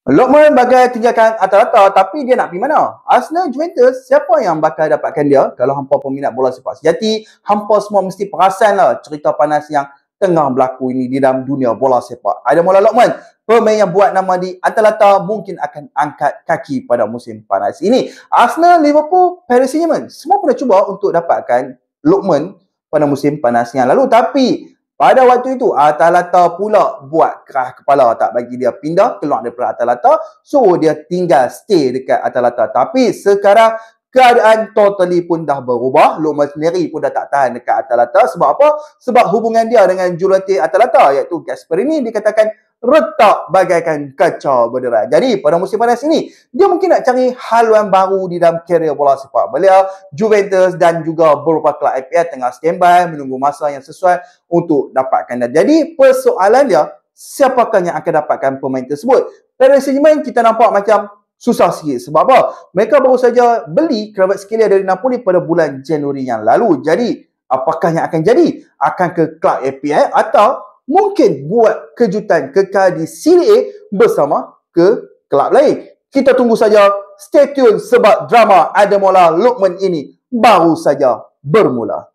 Lokman bagai tinggalkan Atalanta, tapi dia nak pergi mana? Arsenal, Juventus, siapa yang bakal dapatkan dia? Kalau hampa peminat bola sepak sejati, hampa semua mesti perasan lah cerita panas yang tengah berlaku ini di dalam dunia bola sepak. Ademola Lookman, pemain yang buat nama di Atalanta, mungkin akan angkat kaki pada musim panas ini. Arsenal, Liverpool, Paris Saint-Germain, semua pernah cuba untuk dapatkan Lookman pada musim panas yang lalu, tapi pada waktu itu, Atalanta pula buat kerah kepala, tak bagi dia pindah keluar daripada Atalanta. So, dia tinggal stay dekat Atalanta. Tapi sekarang, keadaan totally pun dah berubah. Lookman sendiri pun dah tak tahan dekat Atalanta. Sebab apa? Sebab hubungan dia dengan jurulatih Atalanta, iaitu Gasperini, dikatakan retak bagaikan kaca berderai. Jadi, pada musim panas ini, dia mungkin nak cari haluan baru di dalam karier bola sepak beliau. Juventus dan juga beberapa kelab IPL tengah standby menunggu masa yang sesuai untuk dapatkan dia. Jadi, persoalan dia, siapakah yang akan dapatkan pemain tersebut? Paris Saint-Germain kita nampak macam susah sikit. Sebab apa? Mereka baru saja beli Kvaratskhelia dari Napoli pada bulan Januari yang lalu. Jadi, apakah yang akan jadi? Akan ke kelab IPL atau mungkin buat kejutan kekal di Serie A bersama ke kelab lain? Kita tunggu saja. Stay tune sebab drama Ademola Lookman ini baru saja bermula.